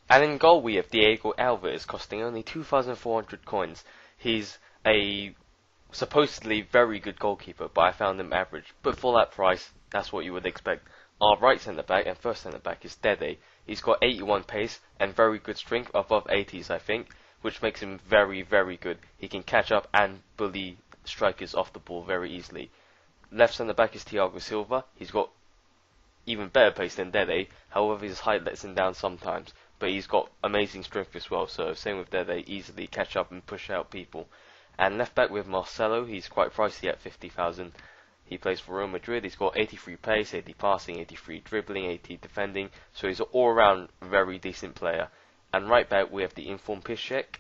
And in goal we have Thiago Alves, costing only 2,400 coins. He's a supposedly very good goalkeeper, but I found him average. But for that price, that's what you would expect. Our right centre back and first centre back is Dede. He's got 81 pace and very good strength, above 80s I think, which makes him very, very good. He can catch up and bully strikers off the ball very easily. Left centre back is Thiago Silva. He's got even better pace than Dede, however his height lets him down sometimes, but he's got amazing strength as well, so same with Dede, easily catch up and push out people. And left back with Marcelo, he's quite pricey at 50,000. He plays for Real Madrid. He's got 83 pace, 80 passing, 83 dribbling, 80 defending. So he's an all-round very decent player. And right back we have the informed Piszczek.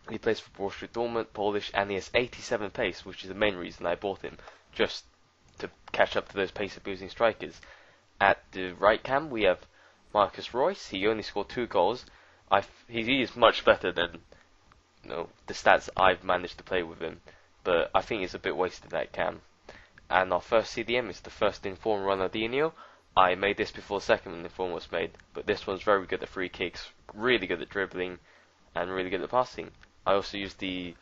He plays for Borussia Dortmund, Polish, and he has 87 pace, which is the main reason I bought him, just to catch up to those pace-abusing strikers. At the right cam we have Marcus Royce. He only scored 2 goals. He is much better than the stats I've managed to play with him, but I think it's a bit wasted at cam. And our first CDM is the first informed Ronaldhinio. I made this before the second inform was made, but this one's very good at free kicks, really good at dribbling, and really good at passing. I also used the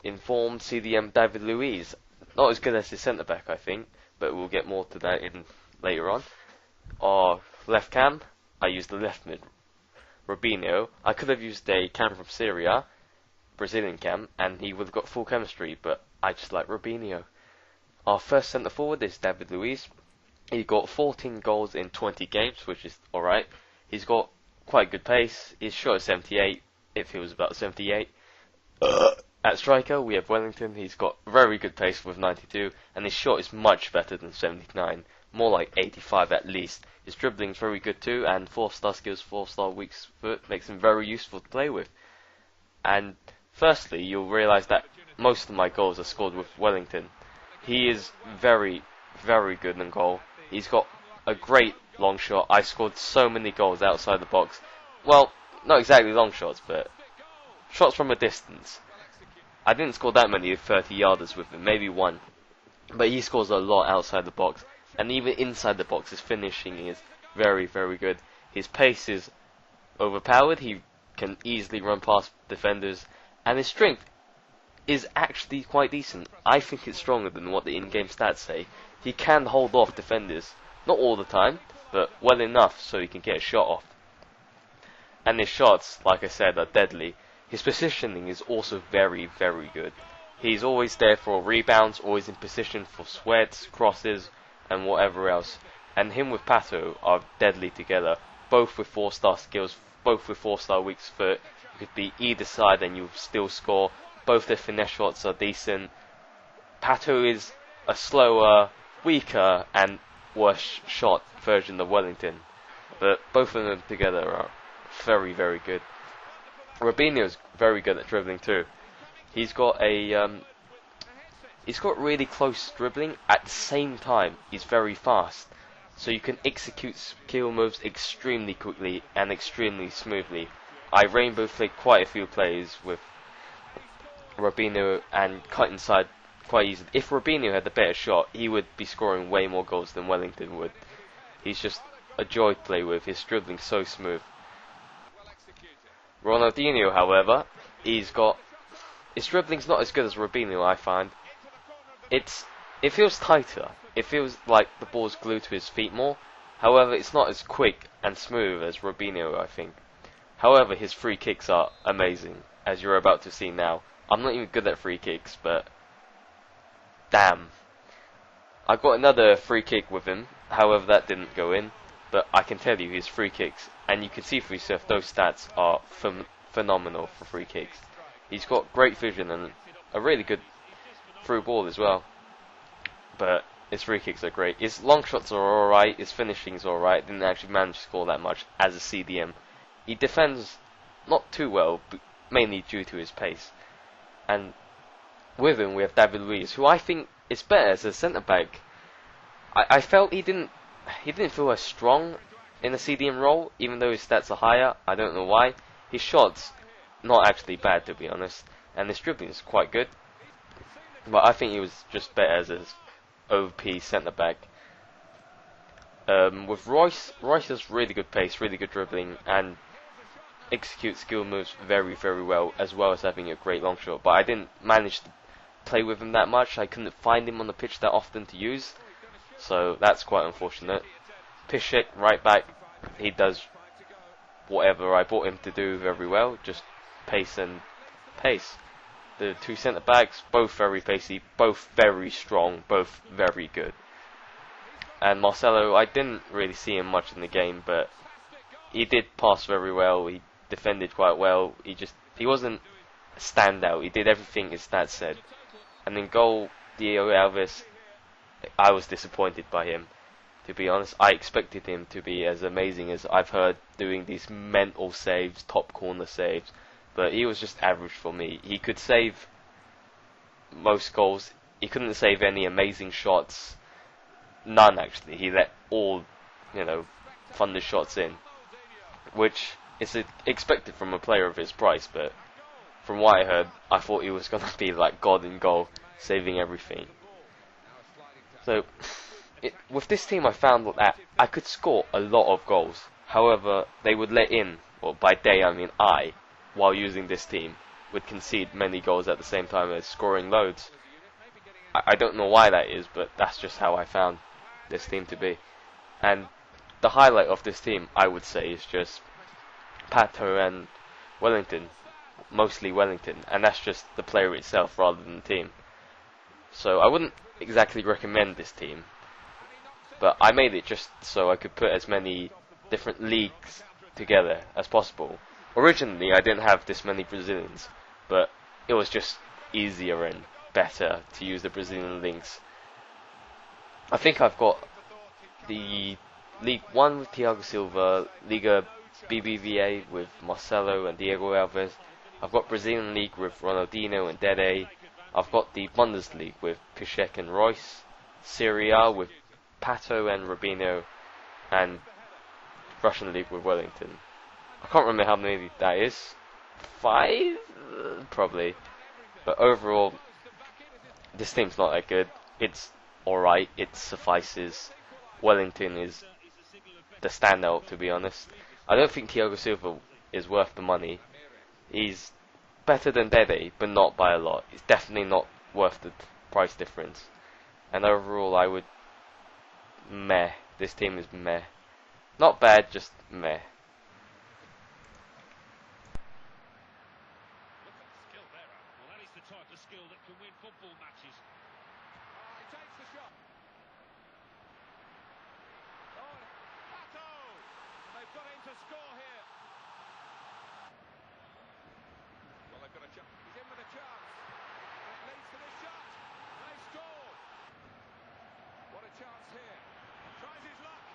informed CDM David Luiz. Not as good as his centre back, I think, but we'll get more to that in later on. Our left cam, I used the left mid Robinho. I could have used a cam from Syria, Brazilian cam, and he would have got full chemistry, but I just like Robinho. Our first centre forward is David Luiz. He got 14 goals in 20 games, which is alright. He's got quite good pace. His shot is 78, it feels about 78. At striker, we have Welliton. He's got very good pace with 92, and his shot is much better than 79. More like 85 at least. His dribbling is very good too, and 4-star skills, 4-star weak foot makes him very useful to play with. And firstly, you'll realise that most of my goals are scored with Welliton. He is very, very good in goal. He's got a great long shot. I scored so many goals outside the box. Well, not exactly long shots, but shots from a distance. I didn't score that many 30-yarders with him, maybe one. But he scores a lot outside the box. And even inside the box, his finishing is very, very good. His pace is overpowered. He can easily run past defenders. And his strength is actually quite decent. I think it's stronger than what the in-game stats say. He can hold off defenders. Not all the time, but well enough so he can get a shot off. And his shots, like I said, are deadly. His positioning is also very, very good. He's always there for rebounds, always in position for sweats, crosses, and whatever else. And him with Pato are deadly together. Both with 4-star skills, both with 4-star weak foot. You could be either side and you still score. Both their finesse shots are decent. Pato is a slower, weaker, and worse shot version of Welliton. But both of them together are very, very good. Robinho's very good at dribbling too. He's got really close dribbling. At the same time, he's very fast. So you can execute skill moves extremely quickly and extremely smoothly. I rainbow flicked quite a few plays with Robinho and cut inside quite easily. If Robinho had the better shot, he would be scoring way more goals than Welliton would. He's just a joy to play with. His dribbling so smooth. Ronaldhinio, however, his dribbling's not as good as Robinho, I find. It feels tighter. It feels like the ball's glued to his feet more. However, it's not as quick and smooth as Robinho, I think. However, his free kicks are amazing, as you're about to see now. I'm not even good at free kicks, but damn. I got another free kick with him, however that didn't go in, but I can tell you his free kicks, and you can see for yourself those stats are phenomenal for free kicks. He's got great vision and a really good through ball as well, but his free kicks are great. His long shots are alright, his finishing is alright, didn't actually manage to score that much as a CDM. He defends not too well, but mainly due to his pace. And with him we have David Luiz, who I think is better as a centre-back. I felt he didn't feel as strong in a CDM role, even though his stats are higher. I don't know why. His shots, not actually bad to be honest, and his dribbling is quite good. But I think he was just better as an OP centre-back. With Royce has really good pace, really good dribbling, and execute skill moves very, very well as having a great long shot. But I didn't manage to play with him that much. I couldn't find him on the pitch that often to use, so that's quite unfortunate. Piszczek, right back, he does whatever I bought him to do very well, just pace and pace. The two centre backs, both very pacey, both very strong, both very good. And Marcelo, I didn't really see him much in the game, but he did pass very well. He defended quite well. He wasn't a standout. He did everything his stats said. And in goal, Thiago Alves, I was disappointed by him. To be honest, I expected him to be as amazing as I've heard, doing these mental saves, top corner saves, but he was just average for me. He could save most goals. He couldn't save any amazing shots. None, actually. He let all, thunder shots in, which is expected from a player of his price, but from what I heard, I thought he was going to be like God in goal, saving everything. So, with this team, I found that I could score a lot of goals. However, they would let in, well, by they I mean I, while using this team, would concede many goals at the same time as scoring loads. I don't know why that is, but that's just how I found this team to be. And the highlight of this team, I would say, is just Pato and Welliton. Mostly Welliton, and that's just the player itself rather than the team. So I wouldn't exactly recommend this team, but I made it just so I could put as many different leagues together as possible. Originally, I didn't have this many Brazilians, but it was just easier and better to use the Brazilian links. I think I've got the League 1 with Thiago Silva, Liga BBVA with Marcelo and Thiago Alves. I've got Brazilian League with Ronaldhinio and Dede. I've got the Bundesliga with Piszczek and Reus. Serie A with Pato and Robinho. And Russian League with Welliton. I can't remember how many that is. 5? Probably. But overall, this team's not that good. It's alright. It suffices. Welliton is the standout, to be honest. I don't think Thiago Silva is worth the money. He's better than Dede, but not by a lot. It's definitely not worth the price difference. And overall, I would meh. This team is meh. Not bad, just meh. Look at the skill there. Well, that is the type of skill that can win football matches. He takes the shot. Oh, Pato! They've got him to score here. Well, they've got a chance. He's in with a chance. And it leads to the shot. They scored. What a chance here. Tries his luck.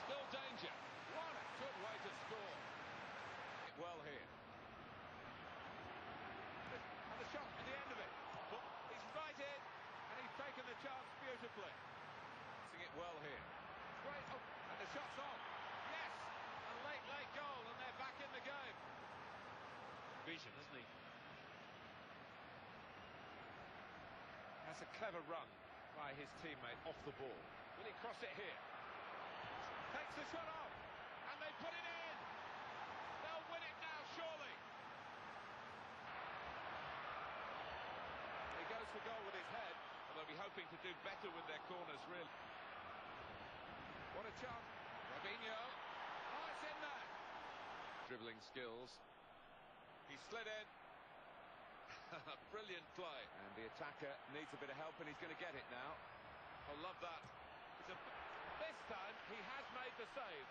Still danger. What a good way to score. Well here. And the shot at the end of it. But he's right in. And he's taken the chance beautifully. Passing it well here. Great. Oh, and the shot's on. Yes. A late goal. And they're back in the game. Vision, hasn't he? That's a clever run by his teammate off the ball. Will he cross it here? Takes the shot off, and they put it in. They'll win it now, surely. He goes for goal with his head, and they'll be hoping to do better with their corners, really. What a chance. Robinho. Oh, it's in there. Dribbling skills. He slid in. Brilliant play. And the attacker needs a bit of help, and he's going to get it now. I love that. This time, he has made the save.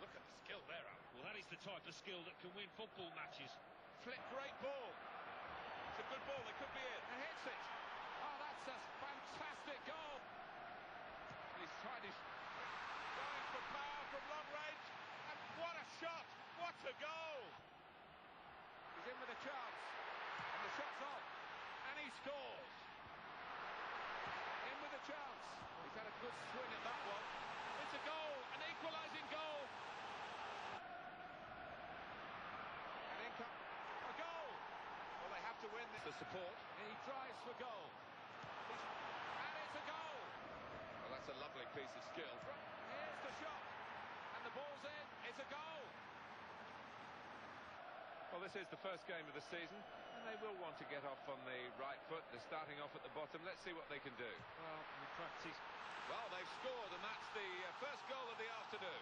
Look at the skill there, Alan. Well, that is the type of skill that can win football matches. Flip, great ball. It's a good ball. It could be in. And hits it. Oh, that's a fantastic goal. He's tried his... Going for power from long range. And what a shot. What a goal. He's in with a chance, and the shot's on, and he scores. In with a chance. He's had a good swing at that one. It's a goal, an equalising goal. And in comes a goal. Well, they have to win this for support. And he tries for goal. And it's a goal. Well, that's a lovely piece of skill. Here's the shot, and the ball's in. It's a this is the first game of the season, and they will want to get off on the right foot. They're starting off at the bottom. Let's see what they can do. Well, in practice. Well, they've scored, and that's the first goal of the afternoon.